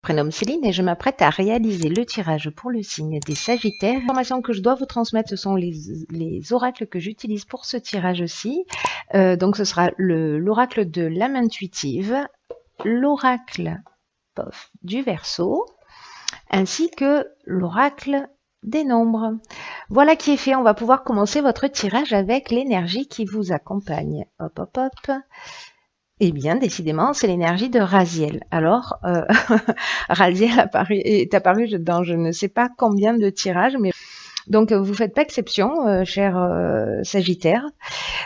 Prénomme Céline et je m'apprête à réaliser le tirage pour le signe des Sagittaires. Les informations que je dois vous transmettre, ce sont les oracles que j'utilise pour ce tirage-ci. Donc ce sera l'oracle de l'âme intuitive, l'oracle du Verseau, ainsi que l'oracle des nombres. Voilà qui est fait, on va pouvoir commencer votre tirage avec l'énergie qui vous accompagne. Hop, hop, hop. Eh bien, décidément, c'est l'énergie de Raziel. Alors, Raziel est apparu dans je ne sais pas combien de tirages, mais donc vous faites pas exception, cher Sagittaire.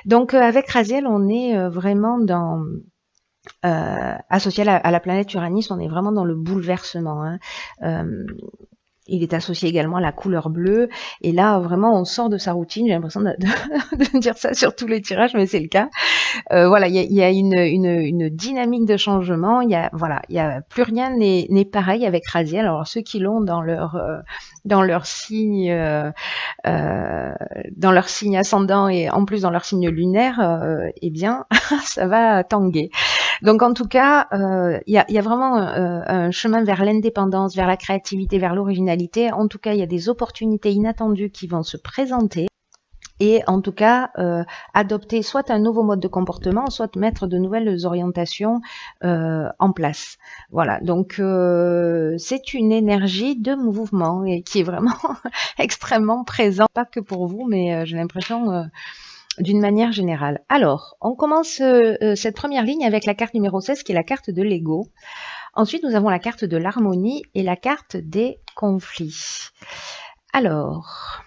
Donc avec Raziel, on est vraiment dans associé à la planète Uranus, on est vraiment dans le bouleversement. Hein. Il est associé également à la couleur bleue. Et là, vraiment, on sort de sa routine. J'ai l'impression de dire ça sur tous les tirages, mais c'est le cas. Voilà, il y a une dynamique de changement. Il y a plus rien n'est pareil avec Raziel. Alors ceux qui l'ont dans leur signe ascendant et en plus dans leur signe lunaire, eh bien, ça va tanguer. Donc en tout cas, il y a vraiment un chemin vers l'indépendance, vers la créativité, vers l'originalité. En tout cas, il y a des opportunités inattendues qui vont se présenter. Et en tout cas, adopter soit un nouveau mode de comportement, soit mettre de nouvelles orientations en place. Voilà, donc c'est une énergie de mouvement et qui est vraiment extrêmement présente, pas que pour vous, mais j'ai l'impression d'une manière générale. Alors, on commence cette première ligne avec la carte numéro 16 qui est la carte de l'ego. Ensuite, nous avons la carte de l'harmonie et la carte des conflits. Alors,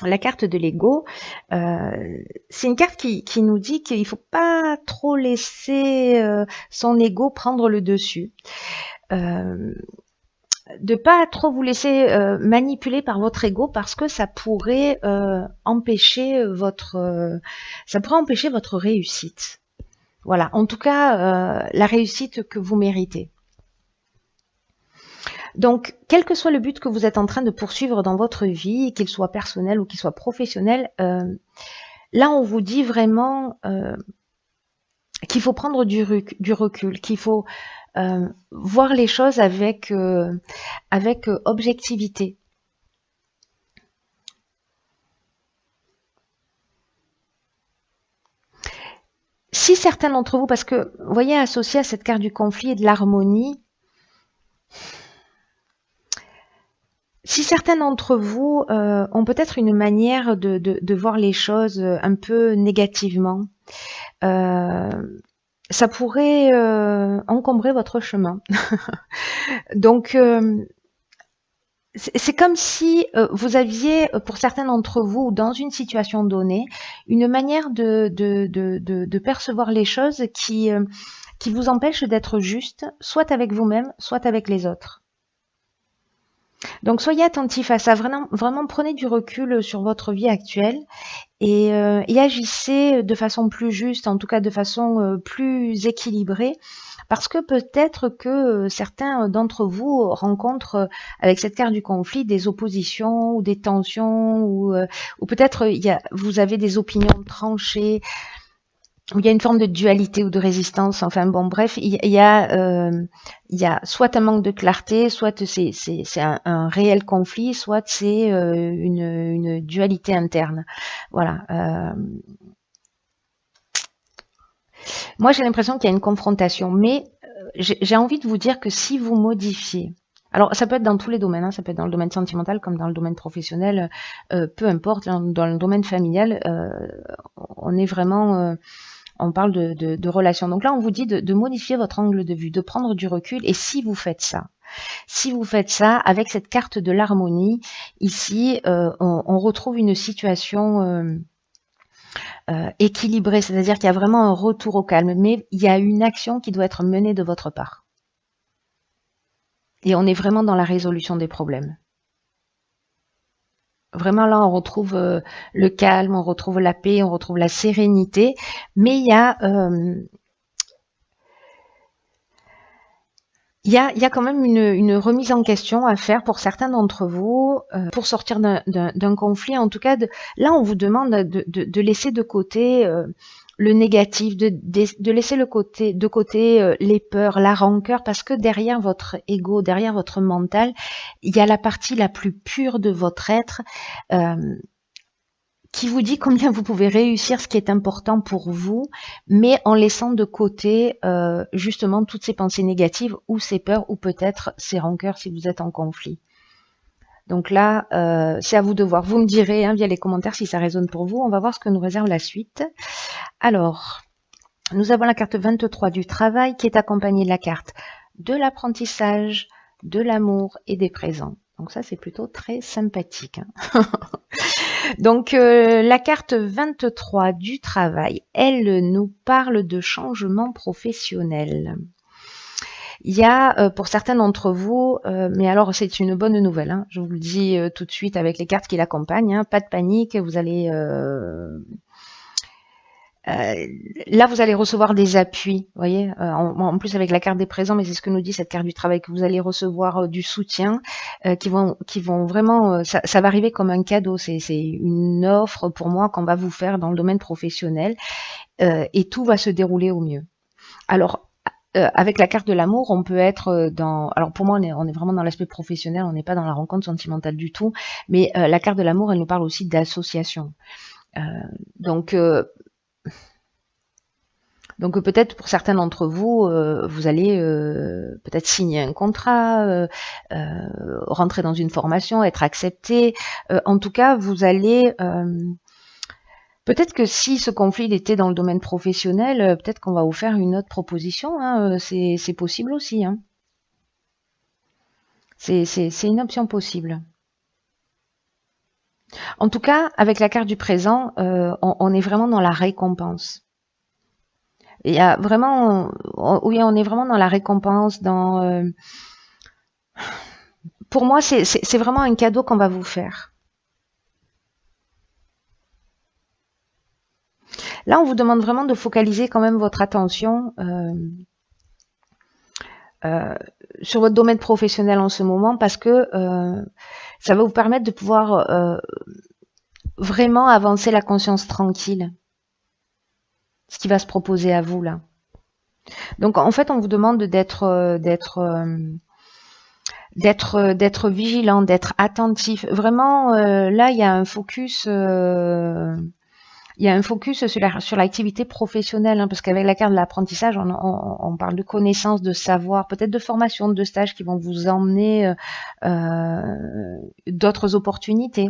la carte de l'ego, c'est une carte qui nous dit qu'il ne faut pas trop laisser son ego prendre le dessus. De pas trop vous laisser manipuler par votre ego parce que ça pourrait empêcher votre réussite. Voilà, en tout cas la réussite que vous méritez. Donc, quel que soit le but que vous êtes en train de poursuivre dans votre vie, qu'il soit personnel ou qu'il soit professionnel, là on vous dit vraiment qu'il faut prendre du recul, qu'il faut voir les choses avec objectivité. Si certains d'entre vous, parce que vous voyez, associé à cette carte du conflit et de l'harmonie, si certains d'entre vous ont peut-être une manière de voir les choses un peu négativement, ça pourrait encombrer votre chemin. Donc, c'est comme si vous aviez, pour certains d'entre vous, dans une situation donnée, une manière de percevoir les choses qui vous empêche d'être juste, soit avec vous-même, soit avec les autres. Donc soyez attentifs à ça, vraiment prenez du recul sur votre vie actuelle et agissez de façon plus juste, en tout cas de façon plus équilibrée, parce que peut-être que certains d'entre vous rencontrent avec cette carte du conflit des oppositions ou des tensions ou peut-être vous avez des opinions tranchées, où il y a une forme de dualité ou de résistance. Enfin bon, bref, il y a soit un manque de clarté, soit c'est un réel conflit, soit c'est une dualité interne. Voilà. Moi, j'ai l'impression qu'il y a une confrontation, mais j'ai envie de vous dire que si vous modifiez, alors ça peut être dans tous les domaines, hein, ça peut être dans le domaine sentimental comme dans le domaine professionnel, peu importe, dans le domaine familial, on est vraiment... on parle de relations. Donc là, on vous dit de modifier votre angle de vue, de prendre du recul. Et si vous faites ça, avec cette carte de l'harmonie, ici, on retrouve une situation équilibrée, c'est-à-dire qu'il y a vraiment un retour au calme, mais il y a une action qui doit être menée de votre part. Et on est vraiment dans la résolution des problèmes. Vraiment là, on retrouve le calme, on retrouve la paix, on retrouve la sérénité, mais il y a quand même une remise en question à faire pour certains d'entre vous, pour sortir d'un conflit. En tout cas, là, on vous demande de laisser de côté le négatif, de laisser de côté les peurs, la rancœur, parce que derrière votre ego, derrière votre mental, il y a la partie la plus pure de votre être qui vous dit combien vous pouvez réussir ce qui est important pour vous, mais en laissant de côté justement toutes ces pensées négatives ou ces peurs ou peut-être ces rancœurs si vous êtes en conflit. Donc là, c'est à vous de voir. Vous me direz via les commentaires si ça résonne pour vous. On va voir ce que nous réserve la suite. Alors, nous avons la carte 23 du travail qui est accompagnée de la carte de l'apprentissage, de l'amour et des présents. Donc ça, c'est plutôt très sympathique. Donc, la carte 23 du travail, elle nous parle de changement professionnel. Il y a pour certains d'entre vous, mais alors c'est une bonne nouvelle, je vous le dis tout de suite avec les cartes qui l'accompagnent, pas de panique, vous allez là vous allez recevoir des appuis, vous voyez, en plus avec la carte des présents, mais c'est ce que nous dit cette carte du travail, que vous allez recevoir du soutien, qui vont vraiment, ça va arriver comme un cadeau, c'est une offre pour moi qu'on va vous faire dans le domaine professionnel, et tout va se dérouler au mieux. Alors, avec la carte de l'amour, on peut être dans... Alors pour moi, on est vraiment dans l'aspect professionnel, on n'est pas dans la rencontre sentimentale du tout, mais la carte de l'amour, elle nous parle aussi d'association. Donc peut-être pour certains d'entre vous, vous allez peut-être signer un contrat, rentrer dans une formation, être accepté. En tout cas, vous allez... Peut-être que si ce conflit était dans le domaine professionnel, peut-être qu'on va vous faire une autre proposition. C'est possible aussi. C'est une option possible. En tout cas, avec la carte du présent, on est vraiment dans la récompense. Il y a vraiment, oui, on est vraiment dans la récompense. Pour moi, c'est vraiment un cadeau qu'on va vous faire. Là, on vous demande vraiment de focaliser quand même votre attention sur votre domaine professionnel en ce moment, parce que ça va vous permettre de pouvoir vraiment avancer la conscience tranquille. Ce qui va se proposer à vous là. Donc en fait, on vous demande d'être vigilant, d'être attentif. Vraiment, là, il y a un focus. Il y a un focus sur l'activité professionnelle, parce qu'avec la carte de l'apprentissage, on parle de connaissances, de savoir, peut-être de formation, de stages qui vont vous emmener d'autres opportunités.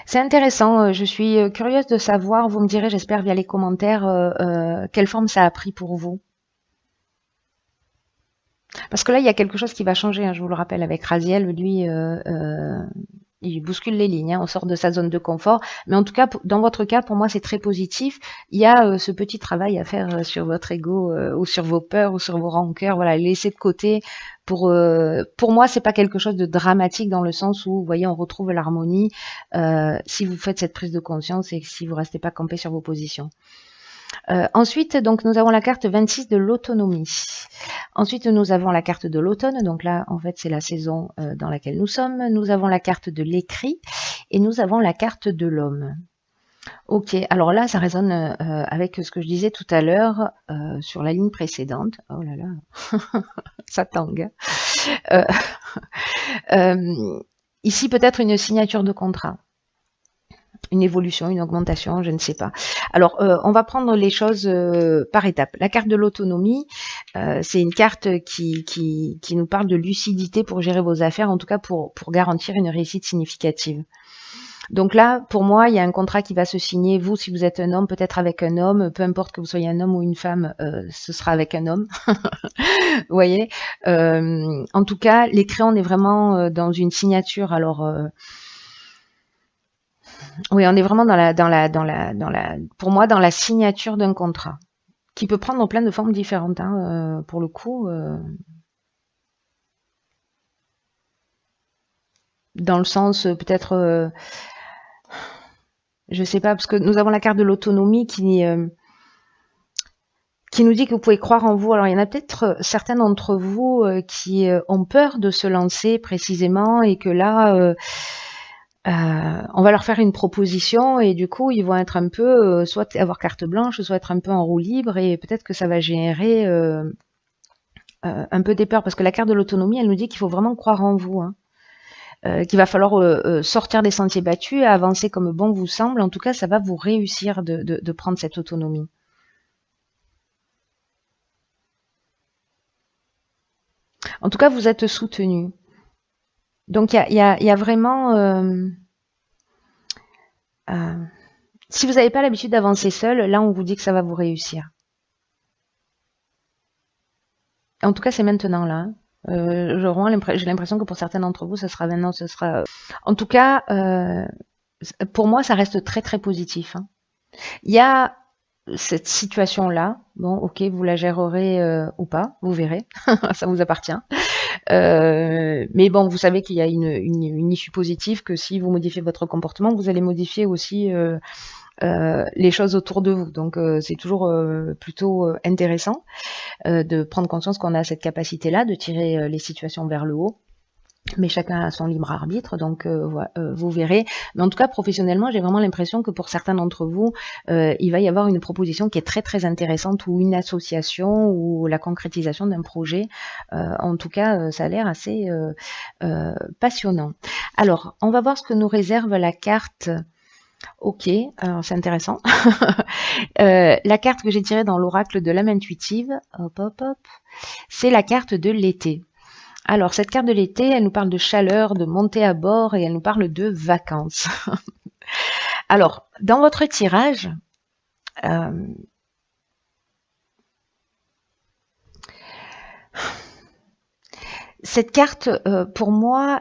C'est intéressant, je suis curieuse de savoir, vous me direz, j'espère via les commentaires, quelle forme ça a pris pour vous. Parce que là, il y a quelque chose qui va changer, je vous le rappelle, avec Raziel, lui, il bouscule les lignes, on sort de sa zone de confort. Mais en tout cas, dans votre cas, pour moi, c'est très positif. Il y a ce petit travail à faire sur votre ego, ou sur vos peurs, ou sur vos rancœurs, voilà, laisser de côté. Pour moi, c'est pas quelque chose de dramatique dans le sens où, vous voyez, on retrouve l'harmonie si vous faites cette prise de conscience et si vous restez pas campé sur vos positions. Ensuite, donc, nous avons la carte 26 de l'autonomie. Ensuite, nous avons la carte de l'automne. Donc là, en fait, c'est la saison dans laquelle nous sommes. Nous avons la carte de l'écrit et nous avons la carte de l'homme. Ok, alors là, ça résonne avec ce que je disais tout à l'heure sur la ligne précédente. Oh là là, ça tangue. Ici, peut-être une signature de contrat. Une évolution, une augmentation, je ne sais pas. Alors, on va prendre les choses par étapes. La carte de l'autonomie, c'est une carte qui nous parle de lucidité pour gérer vos affaires, en tout cas pour garantir une réussite significative. Donc là, pour moi, il y a un contrat qui va se signer. Vous, si vous êtes un homme, peut-être avec un homme, peu importe que vous soyez un homme ou une femme, ce sera avec un homme. Vous voyez, en tout cas, l'écrit, on est vraiment dans une signature. Alors, oui, on est vraiment pour moi, dans la signature d'un contrat, qui peut prendre plein de formes différentes, pour le coup. Dans le sens, peut-être, je sais pas, parce que nous avons la carte de l'autonomie qui nous dit que vous pouvez croire en vous. Alors, il y en a peut-être certains d'entre vous qui ont peur de se lancer précisément et que là... on va leur faire une proposition et du coup, ils vont être un peu, soit avoir carte blanche, soit être un peu en roue libre et peut-être que ça va générer un peu des peurs parce que la carte de l'autonomie, elle nous dit qu'il faut vraiment croire en vous, hein. Qu'il va falloir sortir des sentiers battus et avancer comme bon vous semble. En tout cas, ça va vous réussir de prendre cette autonomie. En tout cas, vous êtes soutenu. Donc, il y a vraiment... si vous n'avez pas l'habitude d'avancer seul, là, on vous dit que ça va vous réussir. En tout cas, c'est maintenant, là. J'ai l'impression que pour certains d'entre vous, ce sera maintenant, ce sera... En tout cas, pour moi, ça reste très, très positif, hein. Il y a cette situation-là. Bon, ok, vous la gérerez ou pas, vous verrez. Ça vous appartient. Mais bon, vous savez qu'il y a une issue positive, que si vous modifiez votre comportement, vous allez modifier aussi les choses autour de vous. Donc c'est toujours plutôt intéressant de prendre conscience qu'on a cette capacité-là de tirer les situations vers le haut. Mais chacun a son libre arbitre, donc vous verrez. Mais en tout cas, professionnellement, j'ai vraiment l'impression que pour certains d'entre vous, il va y avoir une proposition qui est très très intéressante, ou une association, ou la concrétisation d'un projet. En tout cas, ça a l'air assez passionnant. Alors, on va voir ce que nous réserve la carte. Ok, c'est intéressant. La carte que j'ai tirée dans l'oracle de l'âme intuitive, hop hop hop, c'est la carte de l'été. Alors, cette carte de l'été, elle nous parle de chaleur, de montée à bord et elle nous parle de vacances. Alors, dans votre tirage, cette carte, pour moi,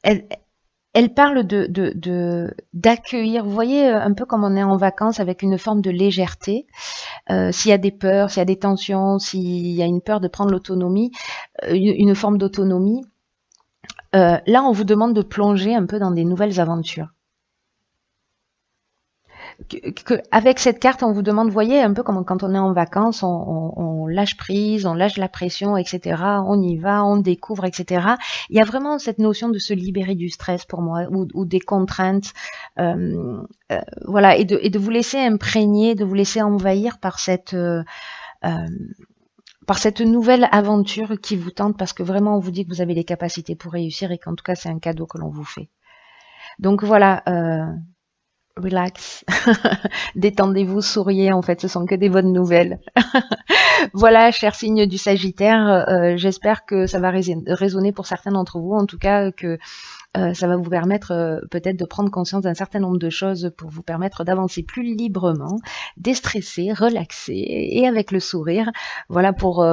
elle parle d'accueillir, vous voyez, un peu comme on est en vacances avec une forme de légèreté. S'il y a des peurs, s'il y a des tensions, s'il y a une peur de prendre l'autonomie, une forme d'autonomie, là on vous demande de plonger un peu dans des nouvelles aventures. Avec cette carte, on vous demande, vous voyez, un peu comme quand on est en vacances, on lâche prise, on lâche la pression, etc. On y va, on découvre, etc. Il y a vraiment cette notion de se libérer du stress pour moi, ou des contraintes, voilà, et de vous laisser imprégner, de vous laisser envahir par cette nouvelle aventure qui vous tente, parce que vraiment on vous dit que vous avez les capacités pour réussir et qu'en tout cas c'est un cadeau que l'on vous fait. Donc voilà, relax, détendez-vous, souriez, en fait ce sont que des bonnes nouvelles. Voilà, chers signes du Sagittaire, j'espère que ça va résonner pour certains d'entre vous, en tout cas que ça va vous permettre peut-être de prendre conscience d'un certain nombre de choses pour vous permettre d'avancer plus librement, déstresser, relaxer et avec le sourire, voilà, pour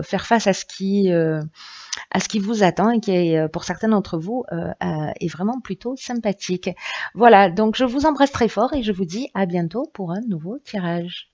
faire face à ce qui vous attend et qui est pour certains d'entre vous est vraiment plutôt sympathique. Voilà, donc je vous embrasse très fort et je vous dis à bientôt pour un nouveau tirage.